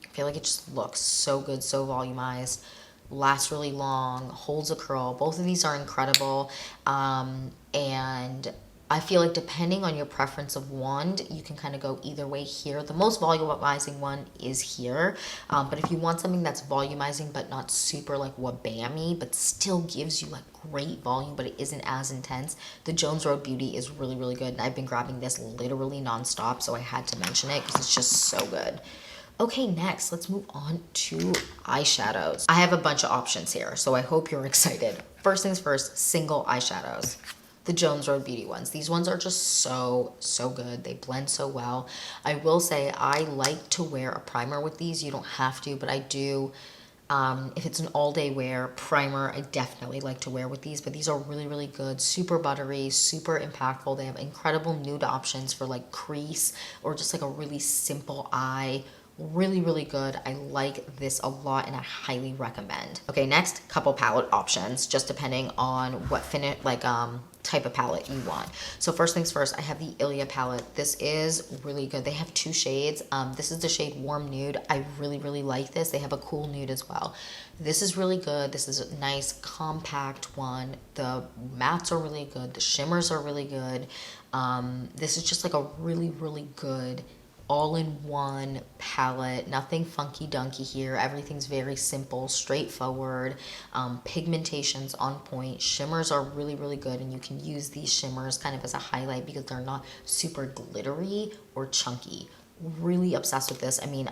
I feel like it just looks so good, so volumized, lasts really long, holds a curl. Both of these are incredible. And I feel like depending on your preference of wand, you can kind of go either way here. The most volumizing one is here. But if you want something that's volumizing but not super like wabammy, but still gives you like great volume, but it isn't as intense, the Jones Road Beauty is really, really good. And I've been grabbing this literally nonstop, so I had to mention it because it's just so good. Okay, next, let's move on to eyeshadows. I have a bunch of options here, so I hope you're excited. First things first, single eyeshadows. The Jones Road Beauty ones. These ones are just so, so good. They blend so well. I will say I like to wear a primer with these. You don't have to, but I do. If it's an all-day wear, primer, I definitely like to wear with these, but these are really, really good, super buttery, super impactful. They have incredible nude options for like crease or just like a really simple eye Really, really good. I like this a lot and I highly recommend. Okay, next, couple palette options, just depending on what finish, like type of palette you want. So first things first, I have the Ilia palette. This is really good. They have two shades. This is the shade Warm Nude. I really, really like this. They have a Cool Nude as well. This is really good. This is a nice compact one. The mattes are really good. The shimmers are really good. This is just like a really, really good all-in-one palette. Nothing funky dunky here. Everything's very simple, straightforward. Pigmentation's on point. Shimmers are really, really good, and you can use these shimmers kind of as a highlight because they're not super glittery or chunky. Really obsessed with this. I mean,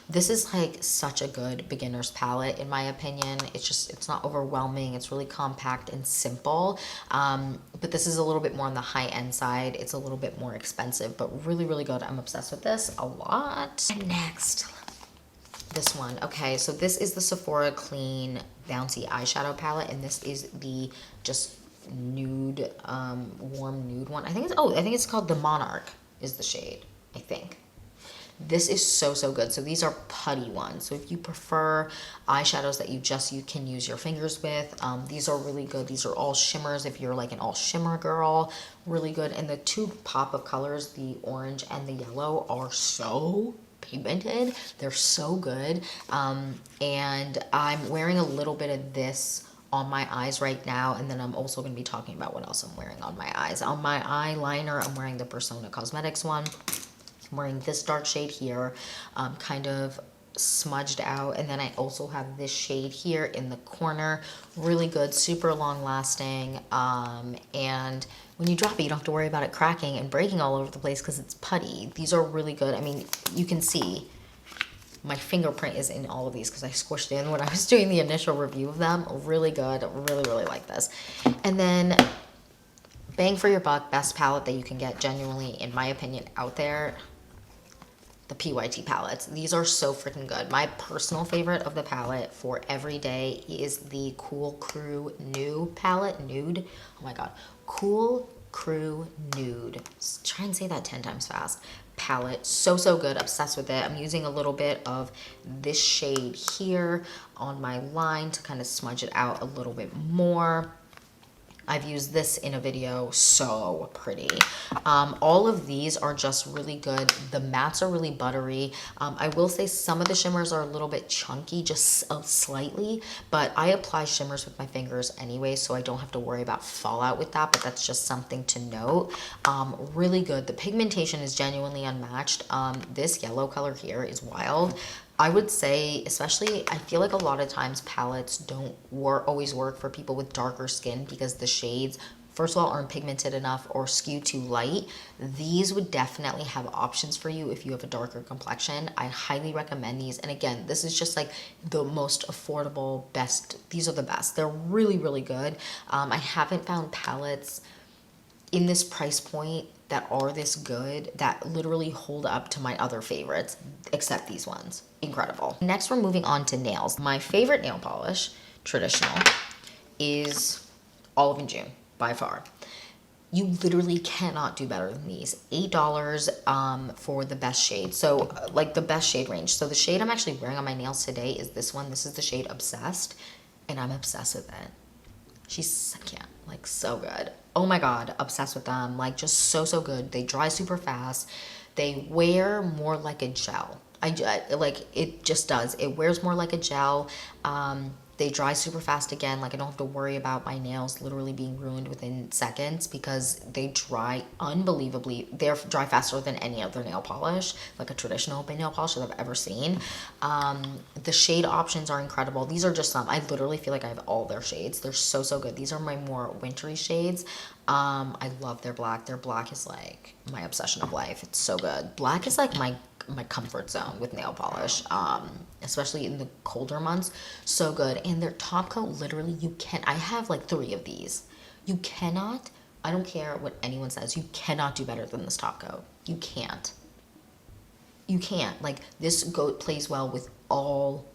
this is like such a good beginner's palette in my opinion. It's not overwhelming. It's really compact and simple. But this is a little bit more on the high end side. It's a little bit more expensive, but really, really good. I'm obsessed with this a lot. And next, this one. Okay, so this is the Sephora Clean Bouncy Eyeshadow Palette, and this is the just nude, warm nude one. I think it's called the Monarch is the shade. I think. This is so, so good. So these are putty ones. So if you prefer eyeshadows that you can use your fingers with, these are really good. These are all shimmers if you're like an all shimmer girl. Really good. And the two pop of colors, the orange and the yellow, are so pigmented. They're so good. And I'm wearing a little bit of this on my eyes right now, and then I'm also going to be talking about what else I'm wearing on my eyes. On my eyeliner, I'm wearing the Persona Cosmetics one. I'm wearing this dark shade here, kind of smudged out, and then I also have this shade here in the corner. Really good, super long lasting, and when you drop it, you don't have to worry about it cracking and breaking all over the place because it's putty. These are really good. I mean, you can see my fingerprint is in all of these because I squished in when I was doing the initial review of them. Really good, really, really like this. And then bang for your buck, best palette that you can get genuinely, in my opinion, out there, the PYT palettes. These are so freaking good. My personal favorite of the palette for every day is the Cool Crew Nude palette. Nude. Oh my god. Cool Crew Nude. Try and say that 10 times fast. Palette. So, so good. Obsessed with it. I'm using a little bit of this shade here on my line to kind of smudge it out a little bit more. I've used this in a video, so pretty. All of these are just really good. The mattes are really buttery. I will say some of the shimmers are a little bit chunky, just slightly, but I apply shimmers with my fingers anyway, so I don't have to worry about fallout with that, but that's just something to note. Really good. The pigmentation is genuinely unmatched. This yellow color here is wild. I would say, especially, I feel like a lot of times palettes don't always work for people with darker skin because the shades, first of all, aren't pigmented enough or skew too light. These would definitely have options for you if you have a darker complexion. I highly recommend these. And again, this is just like the most affordable, best. These are the best. They're really, really good. I haven't found palettes in this price point that are this good, that literally hold up to my other favorites, except these ones. Incredible. Next, we're moving on to nails. My favorite nail polish, traditional, is Olive and June, by far. You literally cannot do better than these. $8 for the best shade. So, like the best shade range. So the shade I'm actually wearing on my nails today is this one. This is the shade Obsessed, and I'm obsessed with it. She's, I can't, like, so good. Oh my god, obsessed with them. Like, just so, so good. They dry super fast. They wear more like a gel. Like, it just does. It wears more like a gel. They dry super fast again. Like, I don't have to worry about my nails literally being ruined within seconds because they dry unbelievably. They dry faster than any other nail polish, like a traditional nail polish that I've ever seen. The shade options are incredible. These are just some. I literally feel like I have all their shades. They're so, so good. These are my more wintry shades. I love their black. Their black is like my obsession of life. It's so good. Black is like my comfort zone with nail polish, especially in the colder months. So good. And their top coat, literally, I have like 3 of these. You cannot, I don't care what anyone says, you cannot do better than this top coat. You can't. You can't. Like, this plays well with all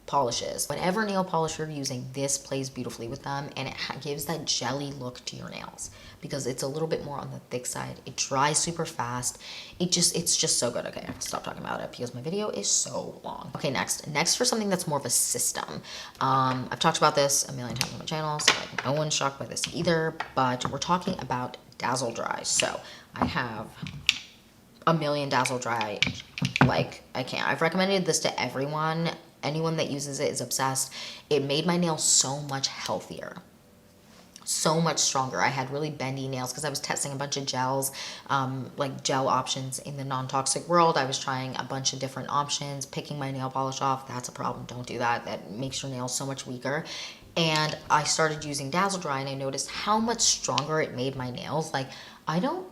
polishes. Whatever nail polish you're using, this plays beautifully with them, and it gives that jelly look to your nails because it's a little bit more on the thick side. It dries super fast. It's just so good. Okay, I have to stop talking about it because my video is so long. Okay, next for something that's more of a system. I've talked about this a million times on my channel, so like no one's shocked by this either, but we're talking about Dazzle Dry. So I have a million Dazzle Dry, like I can't. I've recommended this to everyone. Anyone that uses it is obsessed. It made my nails so much healthier, so much stronger. I had really bendy nails because I was testing a bunch of gels, like gel options in the non-toxic world. I was trying a bunch of different options, picking my nail polish off. That's a problem. Don't do that. That makes your nails so much weaker. And I started using Dazzle Dry, and I noticed how much stronger it made my nails. Like, I don't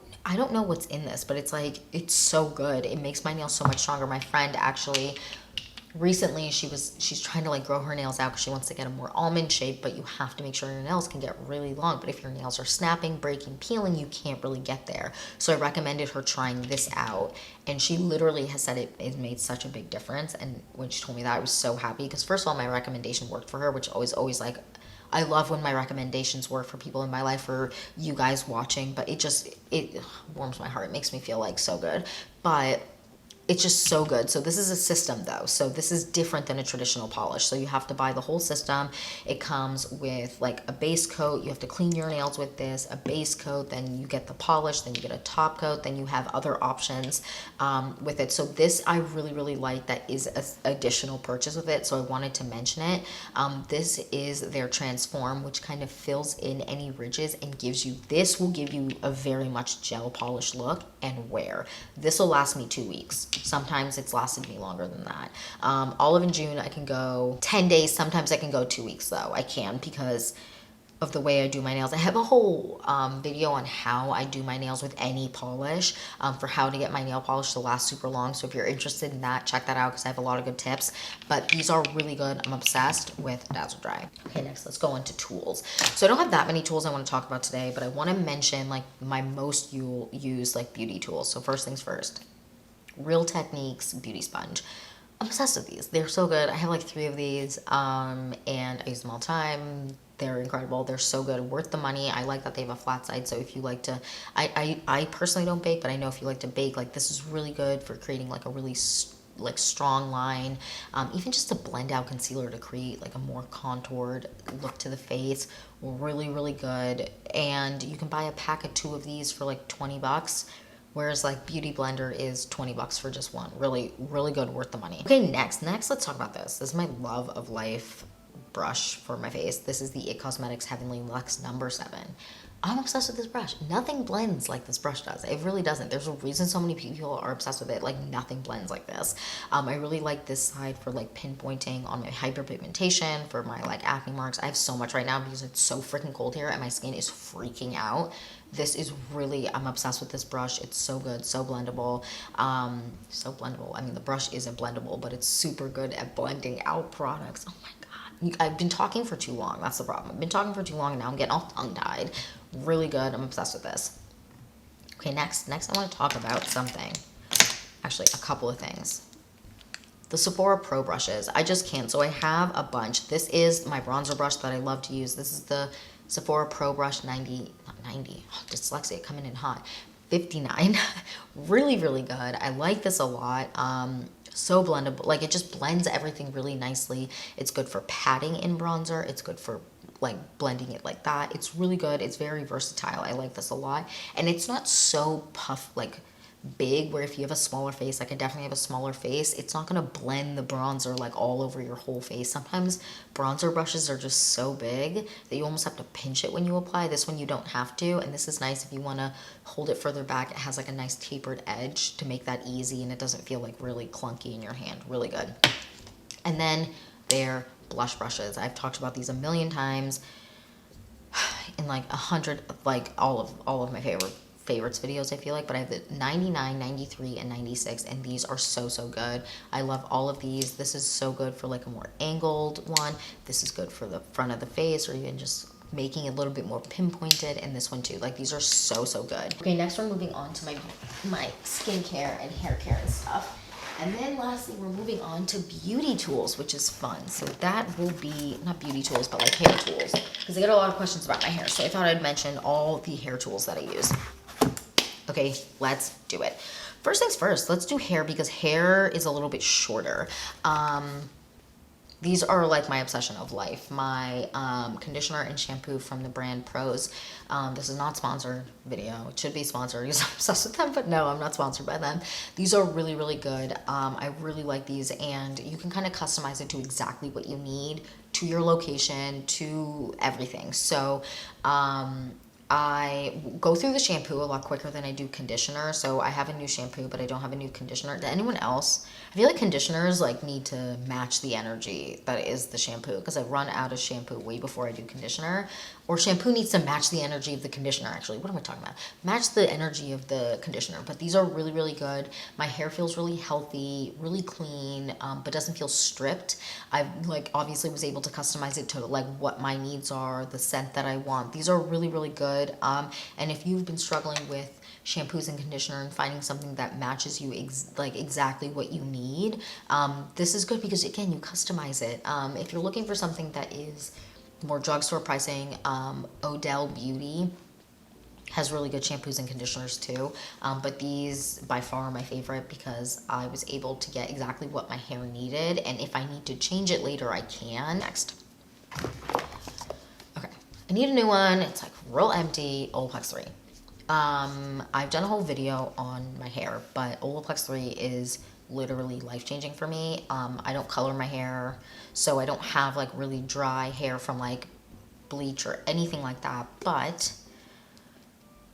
know what's in this, but it's like, it's so good. It makes my nails so much stronger. My friend actually recently, she's trying to like grow her nails out because she wants to get a more almond shape, but you have to make sure your nails can get really long. But if your nails are snapping, breaking, peeling, you can't really get there. So I recommended her trying this out, and she literally has said it made such a big difference. And when she told me that, I was so happy because first of all, my recommendation worked for her, which always like, I love when my recommendations work for people in my life, for you guys watching, but it warms my heart. It makes me feel like so good. But it's just so good. So this is a system though. So this is different than a traditional polish. So you have to buy the whole system. It comes with like a base coat. You have to clean your nails with this, a base coat, then you get the polish, then you get a top coat, then you have other options with it. So this I really, really like. That is an additional purchase with it. So I wanted to mention it. This is their Transform, which kind of fills in any ridges and gives you, this will give you a very much gel polish look and wear. This will last me 2 weeks. Sometimes it's lasted me longer than that. Olive and June, I can go 10 days. Sometimes I can go 2 weeks though. I can because of the way I do my nails. I have a whole video on how I do my nails with any polish, for how to get my nail polish to last super long. So if you're interested in that, check that out because I have a lot of good tips. But these are really good. I'm obsessed with Dazzle Dry. Okay, next let's go into tools. So I don't have that many tools I want to talk about today, but I want to mention like my most used like beauty tools. So first things first. Real Techniques beauty sponge. I'm obsessed with these. They're so good. I have like 3 of these, and I use them all the time. They're incredible. They're so good. Worth the money. I like that they have a flat side. So if you like to, I personally don't bake, but I know if you like to bake, like this is really good for creating like a really like strong line, even just to blend out concealer to create like a more contoured look to the face. Really, really good. And you can buy a pack of 2 of these for like 20 bucks. Whereas like Beauty Blender is 20 bucks for just one. Really, really good, worth the money. Okay, next let's talk about this. This is my Love of Life brush for my face. This is the IT Cosmetics Heavenly Luxe number 7. I'm obsessed with this brush. Nothing blends like this brush does. It really doesn't. There's a reason so many people are obsessed with it. Like nothing blends like this. I really like this side for like pinpointing on my hyperpigmentation, for my like acne marks. I have so much right now because it's so freaking cold here and my skin is freaking out. This is really, I'm obsessed with this brush. It's so good, so blendable. So blendable. I mean, the brush isn't blendable, but it's super good at blending out products. Oh my God. I've been talking for too long. That's the problem. I've been talking for too long and now I'm getting all tongue-tied. Really good. I'm obsessed with this. Okay, next I want to talk about something. Actually, a couple of things. The Sephora Pro brushes. I just can't. So I have a bunch. This is my bronzer brush that I love to use. This is the Sephora Pro Brush 90, not 90, oh, dyslexia coming in hot, 59. Really, really good. I like this a lot. So blendable, like it just blends everything really nicely. It's good for patting in bronzer. It's good for like blending it like that. It's really good. It's very versatile. I like this a lot. And it's not so puff, like big, where if you have a smaller face, like I definitely have a smaller face, it's not gonna blend the bronzer like all over your whole face. Sometimes bronzer brushes are just so big that you almost have to pinch it when you apply. This one you don't have to, and this is nice if you want to hold it further back. It has like a nice tapered edge to make that easy, and it doesn't feel like really clunky in your hand. Really good. And then their blush brushes. I've talked about these a million times in like 100, like all of my favorites videos, I feel like, but I have the 99, 93, and 96, and these are so good. I love all of these. This is so good for like a more angled one. This is good for the front of the face, or even just making it a little bit more pinpointed, and this one too. Like these are so good. Okay, next we're moving on to my skincare and hair care and stuff. And then lastly, we're moving on to beauty tools, which is fun. So that will be, not beauty tools, but like hair tools. Because I get a lot of questions about my hair. So I thought I'd mention all the hair tools that I use. Okay, let's do it. First things first, let's do hair because hair is a little bit shorter. These are like my obsession of life. My conditioner and shampoo from the brand Pros. This is not sponsored video. It should be sponsored because I'm obsessed with them, but no, I'm not sponsored by them. These are really, really good. I really like these, and you can kind of customize it to exactly what you need, to your location, to everything. So I go through the shampoo a lot quicker than I do conditioner. So I have a new shampoo, but I don't have a new conditioner. To anyone else, I feel like conditioners like need to match the energy that is the shampoo, because I run out of shampoo way before I do conditioner. Or shampoo needs to match the energy of the conditioner, actually. What am I talking about? Match the energy of the conditioner. But these are really, really good. My hair feels really healthy, really clean, but doesn't feel stripped. I like obviously was able to customize it to like what my needs are, the scent that I want. These are really, really good. And if you've been struggling with shampoos and conditioner and finding something that matches you exactly what you need, this is good because again, you customize it. If you're looking for something that is more drugstore pricing, Odell Beauty has really good shampoos and conditioners too, but these by far are my favorite because I was able to get exactly what my hair needed, and if I need to change it later, I can. Next. Okay, I need a new one. It's like real empty, Olaplex 3. I've done a whole video on my hair, but Olaplex 3 is literally life-changing for me. I don't color my hair, so I don't have like really dry hair from like bleach or anything like that, but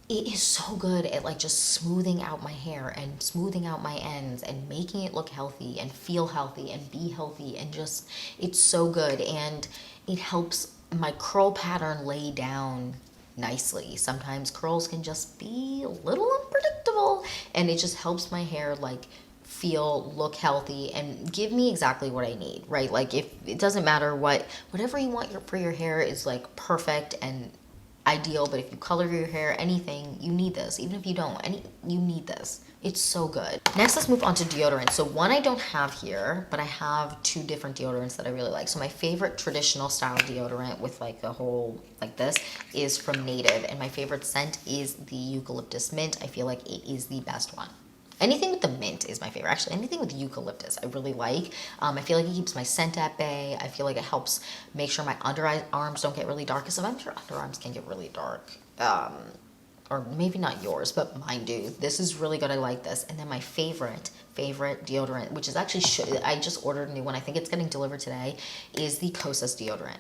it is so good at like just smoothing out my hair and smoothing out my ends and making it look healthy and feel healthy and be healthy, and just it's so good, and it helps my curl pattern lay down nicely. Sometimes curls can just be a little unpredictable, and it just helps my hair like look healthy and give me exactly what I need, right? Like if it doesn't matter whatever you want for your hair is like perfect and ideal, but if you color your hair, anything, you need this. Even if you don't, you need this. It's so good. Next, let's move on to deodorant. So one I don't have here, but I have two different deodorants that I really like. So my favorite traditional style deodorant with like a whole, like this, is from Native. And my favorite scent is the eucalyptus mint. I feel like it is the best one. Anything with the mint is my favorite. Actually, anything with eucalyptus I really like. I feel like it keeps my scent at bay. I feel like it helps make sure my underarms don't get really dark, because sometimes your underarms can get really dark. Or maybe not yours, but mine do. This is really good. I like this. And then my favorite deodorant, which is actually, I just ordered a new one. I think it's getting delivered today, is the Kosas deodorant.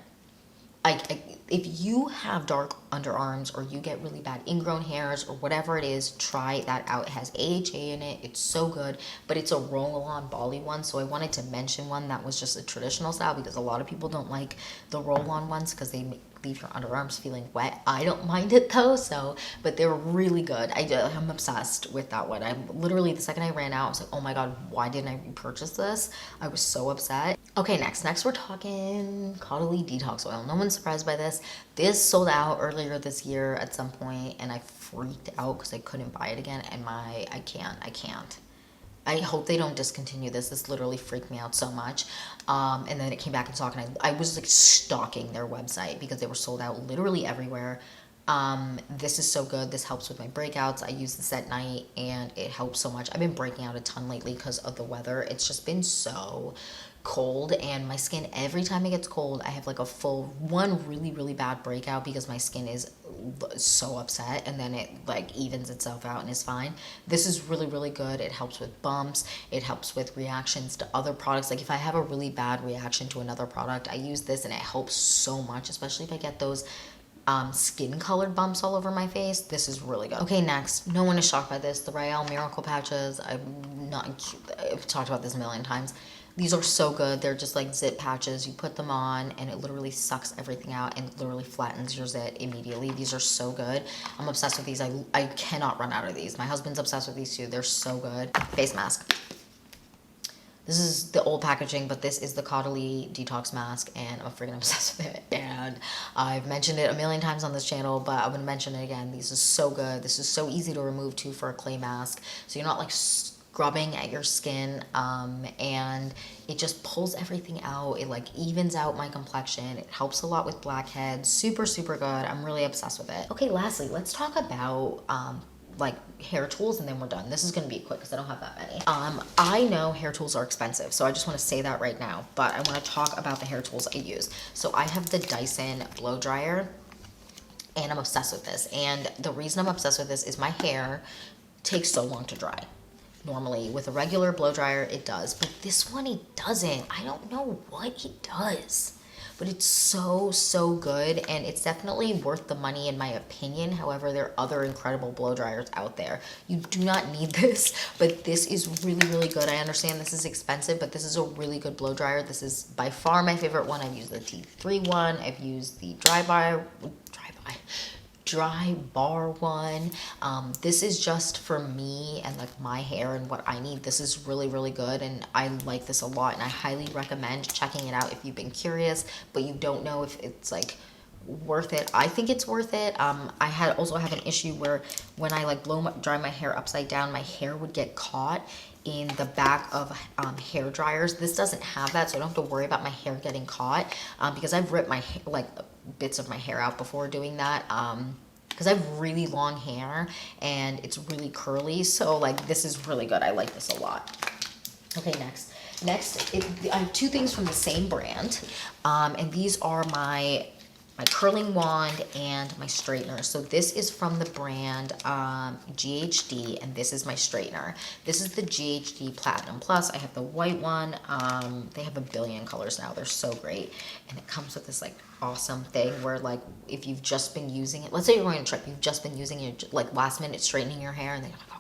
If you have dark underarms or you get really bad ingrown hairs or whatever it is, try that out. It has AHA in it. It's so good, but it's a roll-on Bali one. So I wanted to mention one that was just a traditional style, because a lot of people don't like the roll-on ones because they leave your underarms feeling wet. I don't mind it though, but they're really good. I'm obsessed with that one. I'm literally, the second I ran out, I was like, oh my God, why didn't I repurchase this? I was so upset. Okay, next we're talking Caudalie Detox Oil. No one's surprised by this. This sold out earlier this year at some point, and I freaked out because I couldn't buy it again, and I can't. I hope they don't discontinue this. This literally freaked me out so much. And then it came back in stock, and I was like stalking their website because they were sold out literally everywhere. This is so good. This helps with my breakouts. I use this at night and it helps so much. I've been breaking out a ton lately because of the weather. It's just been so cold, and my skin, every time it gets cold, I have like a full one really bad breakout because my skin is so upset, and then it like evens itself out and is fine. This is really good. It helps with bumps. It helps with reactions to other products. Like if I have a really bad reaction to another product, I use this and it helps so much, especially if I get those skin colored bumps all over my face. This is really good. Okay, next, no one is shocked by this, the Rael Miracle Patches. I've talked about this a million times. These are so good. They're just like zit patches. You put them on and it literally sucks everything out and literally flattens your zit immediately. These are so good. I'm obsessed with these. I cannot run out of these. My husband's obsessed with these too. They're so good. Face mask. This is the old packaging, but this is the Caudalie Detox Mask, and I'm freaking obsessed with it. And I've mentioned it a million times on this channel, but I'm going to mention it again. These are so good. This is so easy to remove too for a clay mask. So you're not like grubbing at your skin, and it just pulls everything out. It like evens out my complexion. It helps a lot with blackheads. Super, super good. I'm really obsessed with it. Okay, lastly, let's talk about like hair tools, and then we're done. This is gonna be quick because I don't have that many. I know hair tools are expensive, so I just want to say that right now, but I want to talk about the hair tools I use. So I have the Dyson blow dryer, and I'm obsessed with this. And the reason I'm obsessed with this is my hair takes so long to dry. Normally with a regular blow dryer it does, but this one it doesn't. I don't know what it does, but it's so good, and it's definitely worth the money in my opinion. However, there are other incredible blow dryers out there. You do not need this, but this is really good. I understand this is expensive, but this is a really good blow dryer. This is by far my favorite one. I've used the T3 one. I've used the dry bar one. This is just for me and like my hair and what I need. This is really good, and I like this a lot, and I highly recommend checking it out if you've been curious but you don't know if it's like worth it. I think it's worth it. I also have an issue where when I like dry my hair upside down, my hair would get caught in the back of hair dryers. This doesn't have that, so I don't have to worry about my hair getting caught, because I've ripped my hair, like bits of my hair out before doing that, because I have really long hair and it's really curly, so like this is really good. I like this a lot. Okay, next I have two things from the same brand, and these are my curling wand and my straightener. So this is from the brand GHD, and this is my straightener. This is the GHD Platinum Plus. I have the white one. They have a billion colors now. They're so great. And it comes with this like awesome thing where like if you've just been using it, let's say you're going on a trip, you've just been using it like last minute straightening your hair, and then you're like, oh,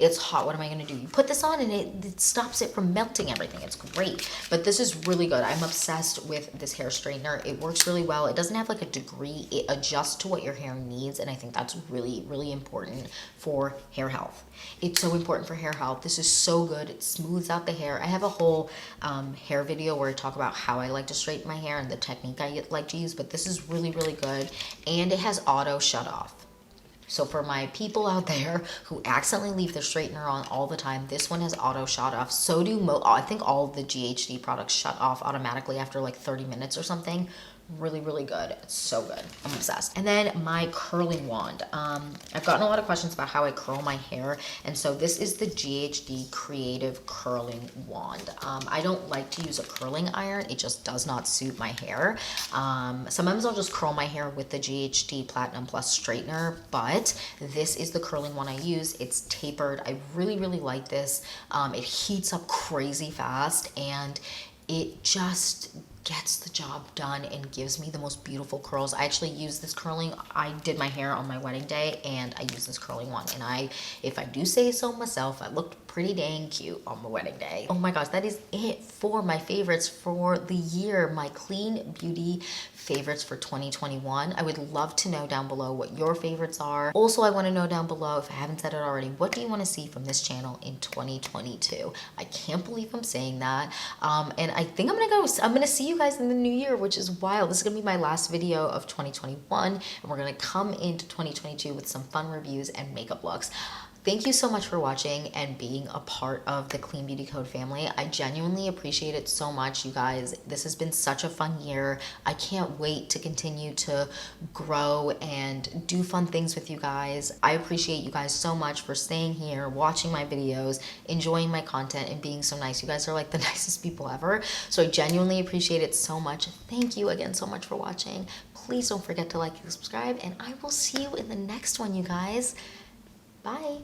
it's hot, what am I gonna do? You put this on and it stops it from melting everything. It's great. But this is really good. I'm obsessed with this hair straightener. It works really well. It doesn't have like a degree. It adjusts to what your hair needs, and I think that's really important for hair health. It's so important for hair health. This is so good. It smooths out the hair. I have a whole hair video where I talk about how I like to straighten my hair and the technique I like to use, but this is really good, and it has auto shut off. So for my people out there who accidentally leave their straightener on all the time, this one has auto shut off. So do I think all of the GHD products shut off automatically after like 30 minutes or something. Really good. It's so good. I'm obsessed. And then my curling wand. I've gotten a lot of questions about how I curl my hair, and so this is the GHD Creative Curling Wand. I don't like to use a curling iron. It just does not suit my hair. Sometimes I'll just curl my hair with the GHD Platinum Plus straightener, but this is the curling one I use. It's tapered. I really like this. It heats up crazy fast, and it just gets the job done and gives me the most beautiful curls. I actually use this curling. I did my hair on my wedding day, and I use this curling one, and if I do say so myself, I looked pretty dang cute on my wedding day. Oh my gosh, that is it for my favorites for the year, my clean beauty favorites for 2021. I would love to know down below what your favorites are. Also, I want to know down below, if I haven't said it already, what do you want to see from this channel in 2022? I can't believe I'm saying that. And I think I'm gonna see you guys in the new year, which is wild. This is gonna be my last video of 2021, and we're gonna come into 2022 with some fun reviews and makeup looks. Thank you so much for watching and being a part of the Clean Beauty Code family. I genuinely appreciate it so much, you guys. This has been such a fun year. I can't wait to continue to grow and do fun things with you guys. I appreciate you guys so much for staying here, watching my videos, enjoying my content, and being so nice. You guys are like the nicest people ever. So I genuinely appreciate it so much. Thank you again so much for watching. Please don't forget to like and subscribe, and I will see you in the next one, you guys. Bye.